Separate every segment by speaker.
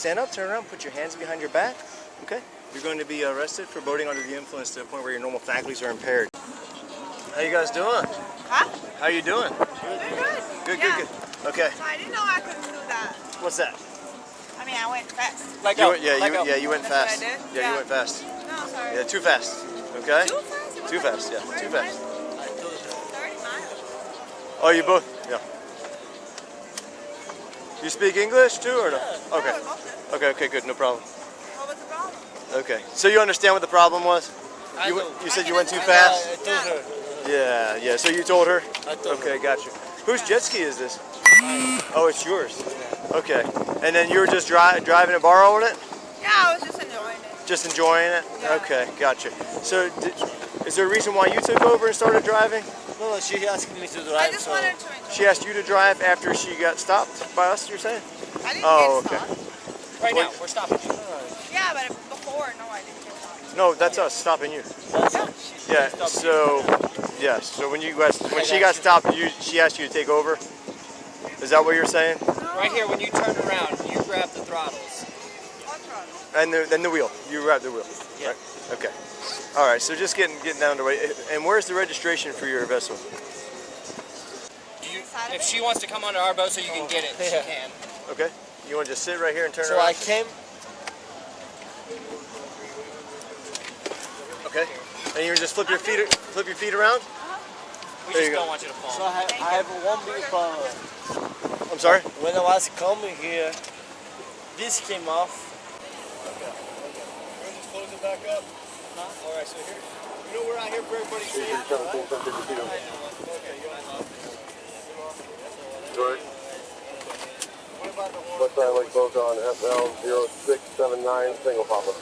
Speaker 1: Stand up, turn around, put your hands behind your back. Okay. You're going to be arrested for boating under the influence to the point where your normal faculties are impaired. How you guys doing?
Speaker 2: Huh?
Speaker 1: How you doing?
Speaker 2: Good.
Speaker 1: Good. Okay.
Speaker 2: So I didn't know I couldn't do that.
Speaker 1: What's that?
Speaker 2: I mean, I went fast.
Speaker 1: You went
Speaker 2: That's
Speaker 1: fast.
Speaker 2: what I did?
Speaker 1: Yeah, you went fast.
Speaker 2: No, sorry.
Speaker 1: Yeah, too fast. Okay?
Speaker 2: Too fast? It was
Speaker 1: Too
Speaker 2: like
Speaker 1: fast, yeah.
Speaker 2: 30
Speaker 1: Too fast.
Speaker 2: miles. 30 miles.
Speaker 1: Oh, you both? Yeah. You speak English too or no? Okay. Okay, good, no problem.
Speaker 2: What was the problem?
Speaker 1: Okay. So you understand what the problem was? You said you went too fast?
Speaker 3: I told her.
Speaker 1: Yeah. So you told her?
Speaker 3: I told her.
Speaker 1: Okay, gotcha. Whose jet ski is this? Oh, it's yours. Okay. And then you were just driving and borrowing it?
Speaker 2: Yeah, I was just enjoying it.
Speaker 1: Just enjoying it?
Speaker 2: Yeah.
Speaker 1: Okay, gotcha. So is there a reason why you took over and started driving?
Speaker 3: No, she asked me to drive.
Speaker 2: I just wanted to enjoy
Speaker 1: She asked you to drive after she got stopped by us, you're saying?
Speaker 2: I didn't
Speaker 1: Oh,
Speaker 2: get
Speaker 1: okay.
Speaker 2: stopped.
Speaker 3: Right now, we're stopping you.
Speaker 2: Yeah, but before, no, I didn't get stopped.
Speaker 1: No, that's us stopping you. Yeah, so when she got stopped, she asked you to take over? Is that what you're saying?
Speaker 2: No.
Speaker 3: Right here, when you turn around, you grab the throttles.
Speaker 2: What throttle?
Speaker 1: And then the wheel. You grab the wheel.
Speaker 3: Yeah.
Speaker 1: Right? Okay. All right. So just getting down to way. And where's the registration for your vessel?
Speaker 3: If she wants to come onto our boat so you can get it, she can.
Speaker 1: Okay. You want to just sit right here and turn
Speaker 3: So
Speaker 1: around?
Speaker 3: I came.
Speaker 1: Okay. And you just flip your feet around.
Speaker 3: We
Speaker 1: There
Speaker 3: just
Speaker 1: you
Speaker 3: don't
Speaker 1: go.
Speaker 3: want you to fall.
Speaker 4: So I have one big problem.
Speaker 1: I'm sorry.
Speaker 4: When I was coming here, this came off.
Speaker 1: Okay. Just close it back up. All right. So here, you know we're out here for everybody's safety, right? Okay. You want
Speaker 5: George,
Speaker 1: What about the horn?
Speaker 5: what's that like both on FL0679 single papa?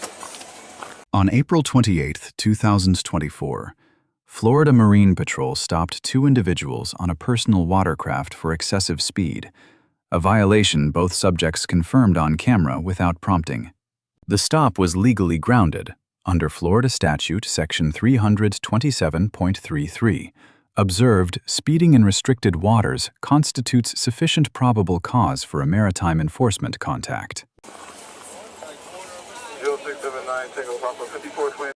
Speaker 6: On April 28, 2024, Florida Marine Patrol stopped 2 individuals on a personal watercraft for excessive speed, a violation both subjects confirmed on camera without prompting. The stop was legally grounded under Florida Statute Section 327.33. Observed, speeding in restricted waters constitutes sufficient probable cause for a maritime enforcement contact.
Speaker 5: 0679 single papa 5420.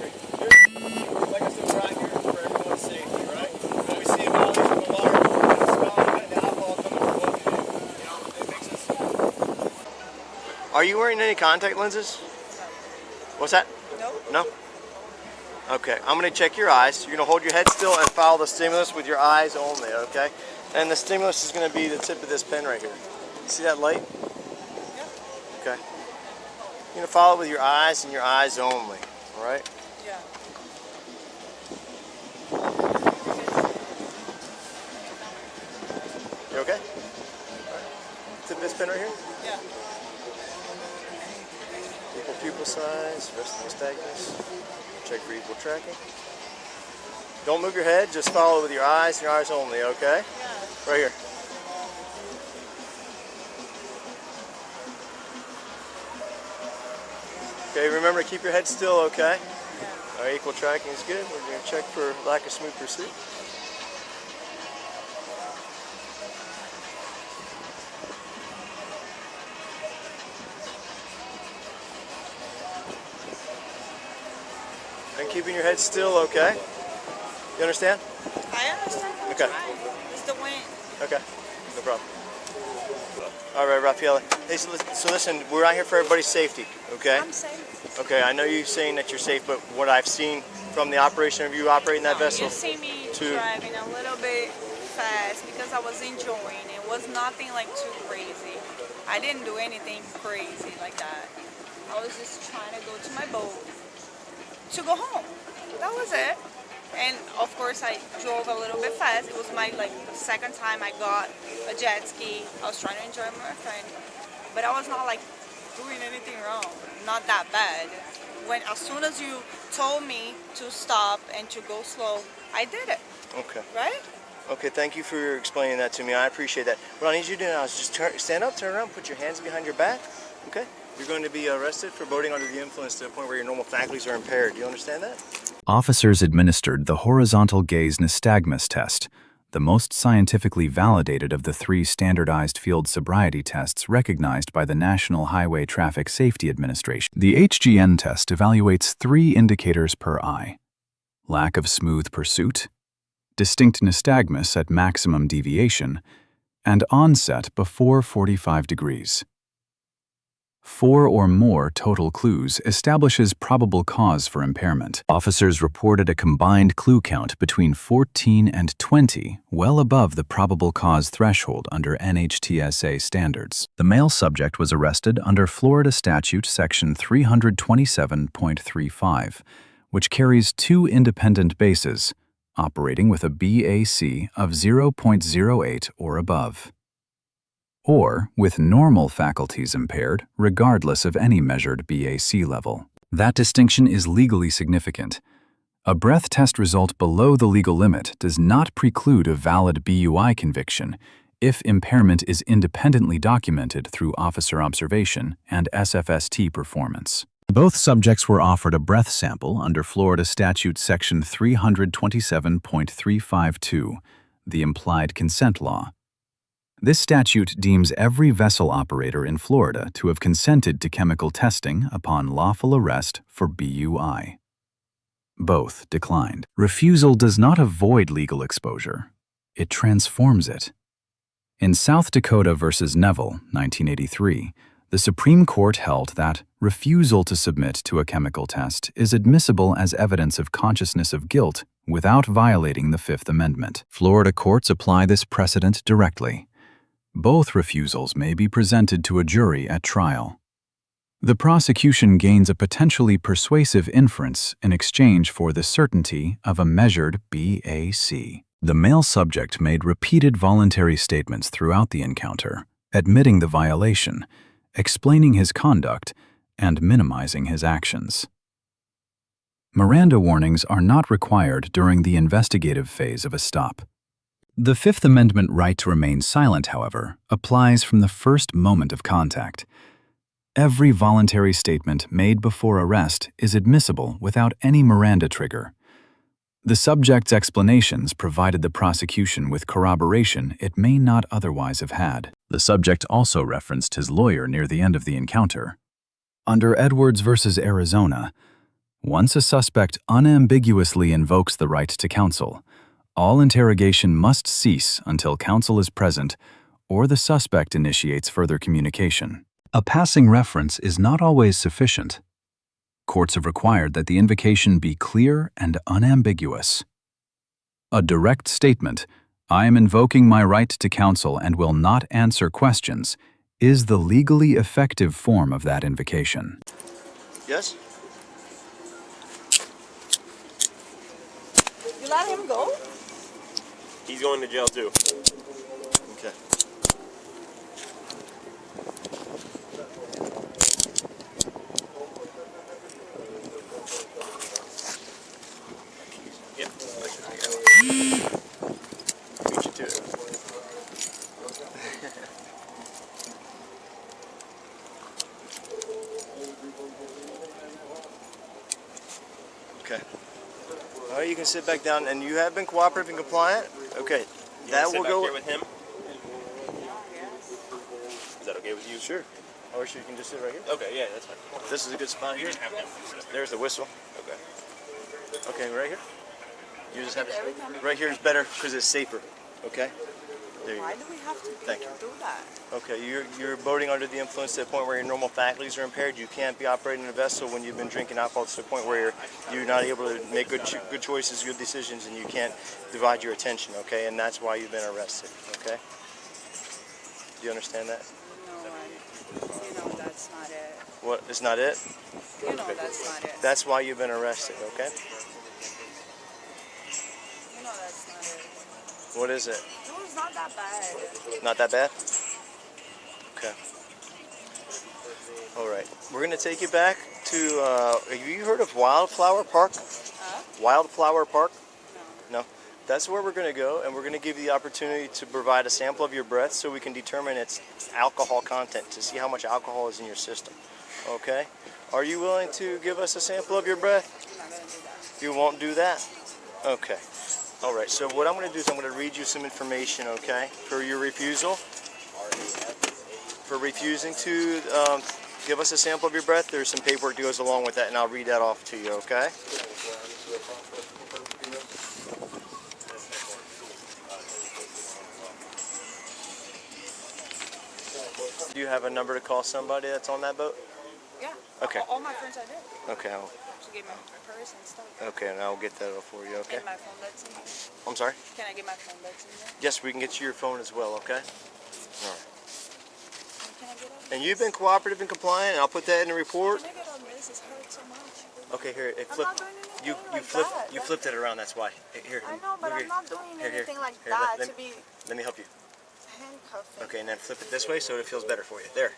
Speaker 1: Like I said, we're out here for everyone's safety, right? When we see a violation of the water, we're going to smell the alcohol coming from what we do. You know, it makes us. Are you wearing any contact lenses? What's that?
Speaker 2: No.
Speaker 1: No? Okay, I'm going to check your eyes. You're going to hold your head still and follow the stimulus with your eyes only, okay? And the stimulus is going to be the tip of this pen right here. See that light?
Speaker 2: Yeah.
Speaker 1: Okay. You're going to follow it with your eyes and your eyes only, all right?
Speaker 2: Yeah.
Speaker 1: You okay? All right. Tip of this pen right here?
Speaker 2: Yeah.
Speaker 1: Equal pupil size, rest of nystagmus. Check for equal tracking. Don't move your head, just follow with your eyes and your eyes only, okay?
Speaker 2: Yeah.
Speaker 1: Right here. Okay, remember to keep your head still, okay? All right, equal tracking is good. We're going to check for lack of smooth pursuit. And keeping your head still, okay? You understand?
Speaker 2: I understand.
Speaker 1: Okay.
Speaker 2: It's the wind.
Speaker 1: Okay, no problem. All right, Rafaela. Hey, so listen, we're out here for everybody's safety, okay?
Speaker 2: I'm safe.
Speaker 1: Okay, I know you're saying that you're safe, but what I've seen from the operation of you operating that vessel,
Speaker 2: You see me
Speaker 1: to-
Speaker 2: driving a little bit fast because I was enjoying. It was nothing like too crazy. I didn't do anything crazy like that. I was just trying to go to my boat to go home. That was it. And of course I drove a little bit fast. It was my second time I got a jet ski. I was trying to enjoy my friend, but I was not like doing anything wrong. Not that bad. As soon as you told me to stop and to go slow, I did it.
Speaker 1: okay.
Speaker 2: Right?
Speaker 1: Okay, thank you for explaining that to me. I appreciate that. What I need you to do now is just stand up, turn around, put your hands behind your back. Okay? You're going to be arrested for boating under the influence to the point where your normal faculties are impaired. Do you understand that?
Speaker 6: Officers administered the horizontal gaze nystagmus test, the most scientifically validated of the 3 standardized field sobriety tests recognized by the National Highway Traffic Safety Administration. The HGN test evaluates 3 indicators per eye: lack of smooth pursuit, distinct nystagmus at maximum deviation, and onset before 45 degrees. 4 or more total clues establishes probable cause for impairment. Officers reported a combined clue count between 14 and 20, well above the probable cause threshold under NHTSA standards. The male subject was arrested under Florida Statute Section 327.35, which carries 2 independent bases, operating with a BAC of 0.08 or above, or with normal faculties impaired regardless of any measured BAC level. That distinction is legally significant. A breath test result below the legal limit does not preclude a valid BUI conviction if impairment is independently documented through officer observation and SFST performance. Both subjects were offered a breath sample under Florida Statute Section 327.352, the Implied Consent Law. This statute deems every vessel operator in Florida to have consented to chemical testing upon lawful arrest for BUI. Both declined. Refusal does not avoid legal exposure. It transforms it. In South Dakota versus Neville, 1983, the Supreme Court held that refusal to submit to a chemical test is admissible as evidence of consciousness of guilt without violating the Fifth Amendment. Florida courts apply this precedent directly. Both refusals may be presented to a jury at trial. The prosecution gains a potentially persuasive inference in exchange for the certainty of a measured BAC. The male subject made repeated voluntary statements throughout the encounter, admitting the violation, explaining his conduct, and minimizing his actions. Miranda warnings are not required during the investigative phase of a stop. The Fifth Amendment right to remain silent, however, applies from the first moment of contact. Every voluntary statement made before arrest is admissible without any Miranda trigger. The subject's explanations provided the prosecution with corroboration it may not otherwise have had. The subject also referenced his lawyer near the end of the encounter. Under Edwards versus Arizona, once a suspect unambiguously invokes the right to counsel, all interrogation must cease until counsel is present or the suspect initiates further communication. A passing reference is not always sufficient. Courts have required that the invocation be clear and unambiguous. A direct statement, "I am invoking my right to counsel and will not answer questions," is the legally effective form of that invocation.
Speaker 1: Yes?
Speaker 2: You let him go?
Speaker 5: He's going to jail too.
Speaker 1: Okay.
Speaker 5: Yep.
Speaker 1: Beat you to it. Okay. All right, you can sit back down, and you have been cooperative and compliant. Okay,
Speaker 5: That
Speaker 1: will go
Speaker 5: here with him. Is that okay with you?
Speaker 1: Sure. Or you can just sit right here.
Speaker 5: Okay, yeah, that's fine.
Speaker 1: This is a good spot here.
Speaker 5: You just have him.
Speaker 1: There's the whistle.
Speaker 5: Okay.
Speaker 1: Okay, right here. You just have to. Right here is better because it's safer. Okay. There you
Speaker 2: Why
Speaker 1: go.
Speaker 2: do we have to
Speaker 1: Thank you.
Speaker 2: do that?
Speaker 1: Okay, you're boating under the influence to the point where your normal faculties are impaired. You can't be operating a vessel when you've been drinking alcohol to the point where you're not able to make good choices, good decisions, and you can't divide your attention. Okay, and that's why you've been arrested. Okay. Do you understand that?
Speaker 2: No, that's not it.
Speaker 1: What? It's not it.
Speaker 2: That's not it.
Speaker 1: That's why you've been arrested. Okay.
Speaker 2: That's not it.
Speaker 1: What is it?
Speaker 2: No, it's not that bad.
Speaker 1: Not that bad? Okay. All right. We're going to take you back to, have you heard of Wildflower Park?
Speaker 2: Huh?
Speaker 1: Wildflower Park?
Speaker 2: No.
Speaker 1: No? That's where we're going to go, and we're going to give you the opportunity to provide a sample of your breath so we can determine its alcohol content to see how much alcohol is in your system. Okay? Are you willing to give us a sample of your breath? You won't do that? Okay. All right, so what I'm going to do is I'm going to read you some information, okay, for your refusal. For refusing to give us a sample of your breath, there's some paperwork that goes along with that, and I'll read that off to you, okay? Do you have a number to call somebody that's on that boat?
Speaker 2: Yeah.
Speaker 1: Okay.
Speaker 2: All my friends are there.
Speaker 1: Okay.
Speaker 2: To get my purse and stuff.
Speaker 1: Okay, and I'll get that for you, okay?
Speaker 2: And my phone that's in there.
Speaker 1: I'm sorry?
Speaker 2: Can I get my phone that's in there?
Speaker 1: Yes, we can get you your phone as well, okay? All right.
Speaker 2: Can I get on
Speaker 1: And you've been cooperative and compliant, and I'll put that in the report.
Speaker 2: Can I get on this? It hurts so much.
Speaker 1: Okay, here, it
Speaker 2: I'm
Speaker 1: flipped.
Speaker 2: not doing anything like that.
Speaker 1: You flipped it around, that's why. Here.
Speaker 2: I know, but
Speaker 1: move
Speaker 2: I'm not doing
Speaker 1: here,
Speaker 2: anything like
Speaker 1: here,
Speaker 2: that
Speaker 1: let
Speaker 2: to be
Speaker 1: Let me help you.
Speaker 2: handcuffing.
Speaker 1: Okay, and then flip it this way so it feels better for you. There.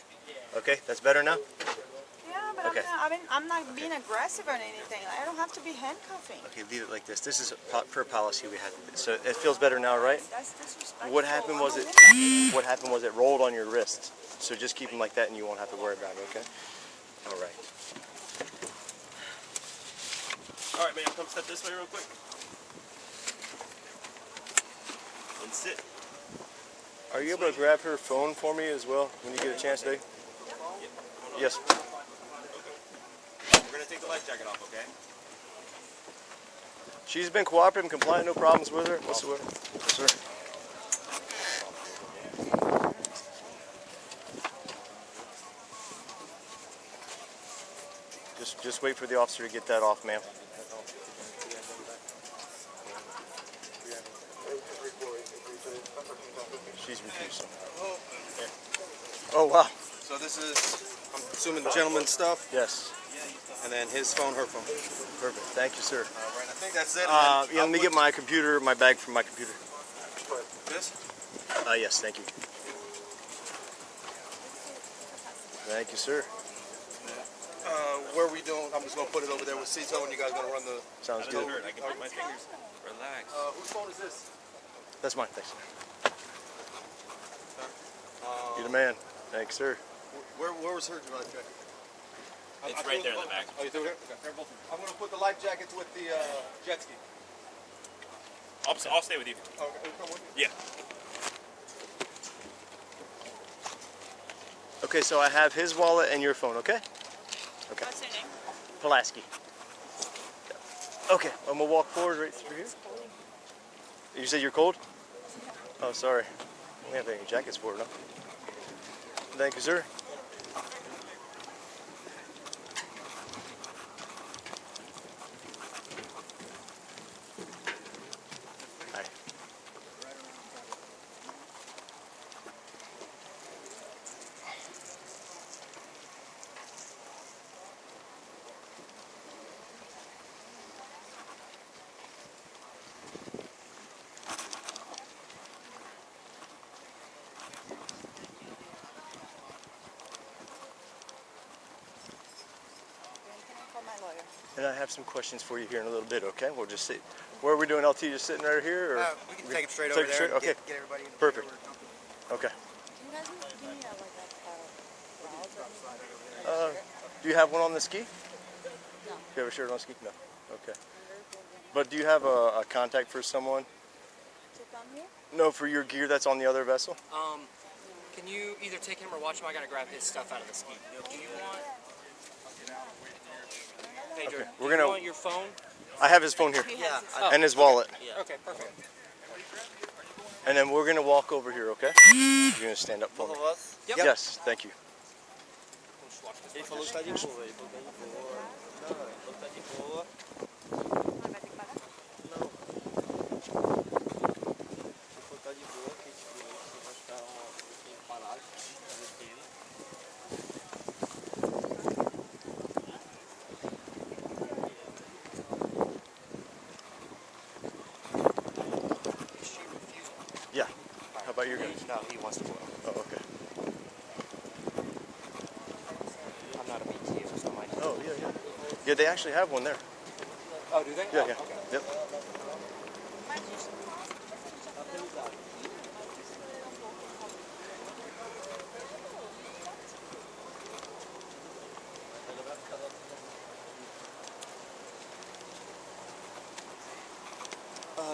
Speaker 1: Okay, that's better now?
Speaker 2: Yeah, but
Speaker 1: Okay.
Speaker 2: I'm not being aggressive or anything. I don't have to be handcuffing.
Speaker 1: Okay, leave it like this. This is per policy we had. So it feels better now, right?
Speaker 2: That's disrespectful.
Speaker 1: What happened was
Speaker 2: I'm not doing that.
Speaker 1: what happened was it rolled on your wrist. So just keep them like that and you won't have to worry about it, okay? All right.
Speaker 4: All right, man, come step this way real quick. And sit.
Speaker 1: Are you able to grab her phone for me as well when you get a chance today? Yes.
Speaker 4: We're gonna take the life jacket off, okay?
Speaker 1: She's been cooperative and compliant, no problems with her whatsoever. Yes, sir. Just wait for the officer to get that off, ma'am. She's refusing. Oh, wow.
Speaker 7: So this is, I'm assuming, the gentleman's stuff,
Speaker 1: Yes.
Speaker 7: and then his phone, her phone.
Speaker 1: Perfect. Thank you, sir.
Speaker 7: All right, I think that's it.
Speaker 1: Yeah, let me get my computer, my bag from my computer.
Speaker 7: This?
Speaker 1: Yes, thank you. Thank you, sir.
Speaker 7: Where are we doing? I'm just going to put it over there with Cito, and you guys going to run the...
Speaker 1: Sounds good.
Speaker 4: I can put my fingers. Relax.
Speaker 7: Whose phone is this?
Speaker 1: That's mine. Thanks. You're the man. Thanks, sir.
Speaker 7: Where was her life jacket?
Speaker 4: It's right there in the back.
Speaker 7: Oh, you threw it here? Okay. I'm going to put the life jackets with the jet ski.
Speaker 4: I'll stay with you.
Speaker 7: Okay, come with you?
Speaker 4: Yeah.
Speaker 1: Okay, so I have his wallet and your phone, okay? Okay.
Speaker 2: What's your name?
Speaker 1: Pulaski. Okay, I'm gonna walk forward right through here. You said you're cold? Oh, sorry. We don't have any jackets for it, no? Thank you, sir. Hi.
Speaker 2: For my lawyer.
Speaker 1: And I have some questions for you here in a little bit, okay? We'll just sit. Where are we doing, LT? Just sitting right here? Or
Speaker 3: We can take it straight
Speaker 1: take
Speaker 3: over
Speaker 1: it
Speaker 3: there.
Speaker 1: straight? Okay.
Speaker 3: Get everybody in the
Speaker 1: Perfect.
Speaker 3: paperwork.
Speaker 1: Okay.
Speaker 2: Do you guys give me like a
Speaker 1: Do you have one on the ski?
Speaker 2: No.
Speaker 1: Do you have a shirt on ski? No. Okay. But do you have a contact for someone?
Speaker 2: Sit down here?
Speaker 1: No, for your gear that's on the other vessel?
Speaker 3: Can you either take him or watch him? I gotta grab his stuff out of the ski. Do you want? Pedro,
Speaker 1: Okay, we're
Speaker 3: do you
Speaker 1: gonna-
Speaker 3: want your phone?
Speaker 1: I have his phone here.
Speaker 2: He
Speaker 3: Yeah.
Speaker 2: has his
Speaker 1: And his wallet.
Speaker 3: Okay, perfect.
Speaker 1: And then we're gonna walk over here, okay? You're gonna stand up for me.
Speaker 7: us?
Speaker 3: Yep.
Speaker 1: Yes, thank you.
Speaker 7: Ele falou que tá de boa, ele falou que tá de boa. Não, ele falou que tá de boa.
Speaker 2: Vai ter que pagar?
Speaker 7: Não. Ele falou que tá de boa, que tipo, você vai ficar um pouquinho parado, descendo.
Speaker 1: Yeah. How about your guys?
Speaker 3: No, he wants to go.
Speaker 1: Oh, okay.
Speaker 3: I'm not a BTU, so I.
Speaker 1: Oh, yeah, yeah. Yeah, they actually have one there.
Speaker 3: Oh, do they?
Speaker 1: Yeah,
Speaker 3: Oh,
Speaker 1: yeah.
Speaker 3: Okay.
Speaker 1: Yep.
Speaker 2: Mas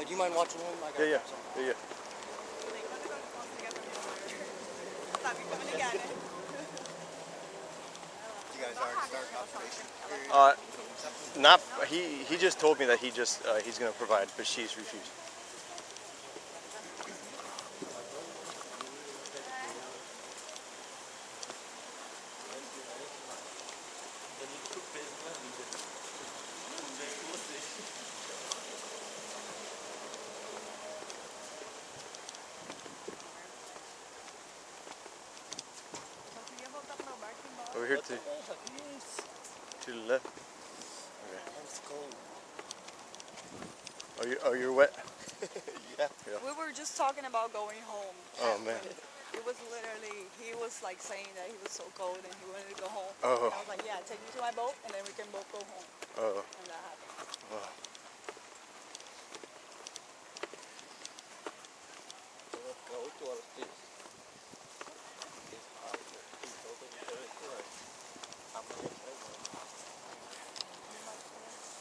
Speaker 3: do you mind watching him? I gotta
Speaker 1: Yeah.
Speaker 3: grab something.
Speaker 1: Yeah.
Speaker 8: You guys already started observation period?
Speaker 1: Not he just told me that he's going to provide, but she's refused. Over here to the left. Okay.
Speaker 7: It's cold.
Speaker 1: Are you wet?
Speaker 8: Yeah.
Speaker 2: We were just talking about going home.
Speaker 1: Oh man.
Speaker 2: It was literally, he was like saying that he was so cold and he wanted to go home.
Speaker 1: Oh.
Speaker 2: And I was like, yeah, take me to my boat and then we can both go home.
Speaker 1: Oh.
Speaker 2: And that happened.
Speaker 1: Oh.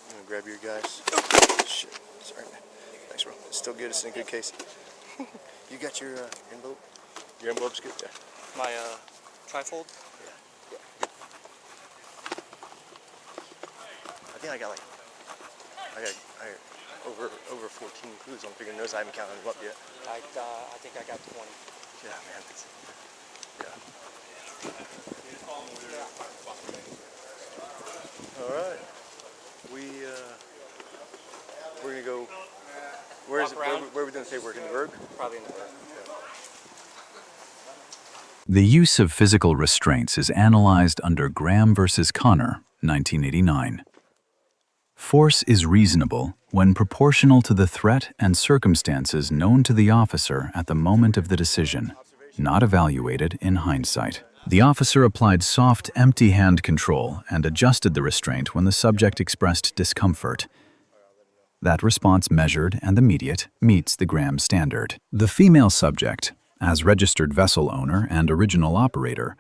Speaker 1: I'm gonna grab your guys. Shit. Sorry, man. Thanks, bro. It's still good. It's in a good case. You got your envelope? Your envelope's good? Yeah.
Speaker 3: My trifold?
Speaker 1: Yeah. Good. I think I got over 14 clues on figuring those. I haven't counted them up yet.
Speaker 3: I think I got 20.
Speaker 1: Yeah, man. Yeah. All right. We're gonna go. Where are we doing the paperwork? In the Berg?
Speaker 3: Probably in the Berg.
Speaker 6: The use of physical restraints is analyzed under Graham versus Connor, 1989. Force is reasonable when proportional to the threat and circumstances known to the officer at the moment of the decision, not evaluated in hindsight. The officer applied soft, empty hand control and adjusted the restraint when the subject expressed discomfort. That response, measured and immediate, meets the Graham standard. The female subject, as registered vessel owner and original operator,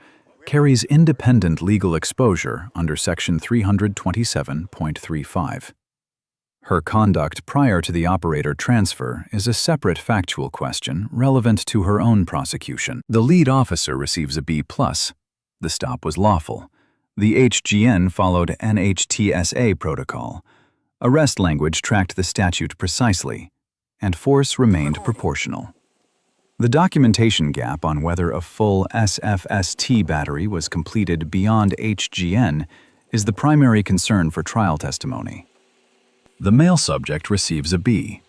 Speaker 6: carries independent legal exposure under Section 327.35. Her conduct prior to the operator transfer is a separate factual question relevant to her own prosecution. The lead officer receives a B+. The stop was lawful. The HGN followed NHTSA protocol. Arrest language tracked the statute precisely, and force remained proportional. The documentation gap on whether a full SFST battery was completed beyond HGN is the primary concern for trial testimony. The male subject receives a B.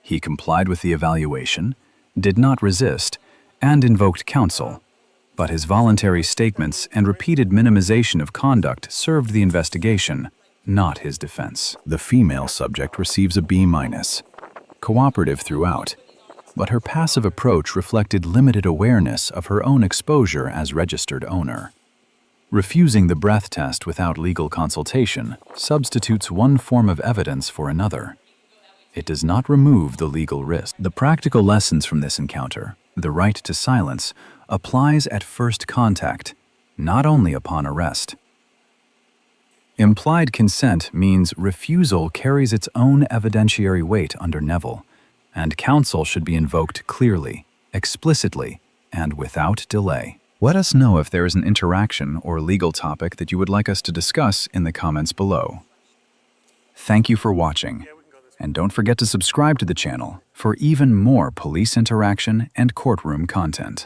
Speaker 6: He complied with the evaluation, did not resist, and invoked counsel, but his voluntary statements and repeated minimization of conduct served the investigation, not his defense. The female subject receives a B-, cooperative throughout, but her passive approach reflected limited awareness of her own exposure as registered owner. Refusing the breath test without legal consultation substitutes one form of evidence for another. It does not remove the legal risk. The practical lessons from this encounter, the right to silence, applies at first contact, not only upon arrest. Implied consent means refusal carries its own evidentiary weight under Neville, and counsel should be invoked clearly, explicitly, and without delay. Let us know if there is an interaction or legal topic that you would like us to discuss in the comments below. Thank you for watching, and don't forget to subscribe to the channel for even more police interaction and courtroom content.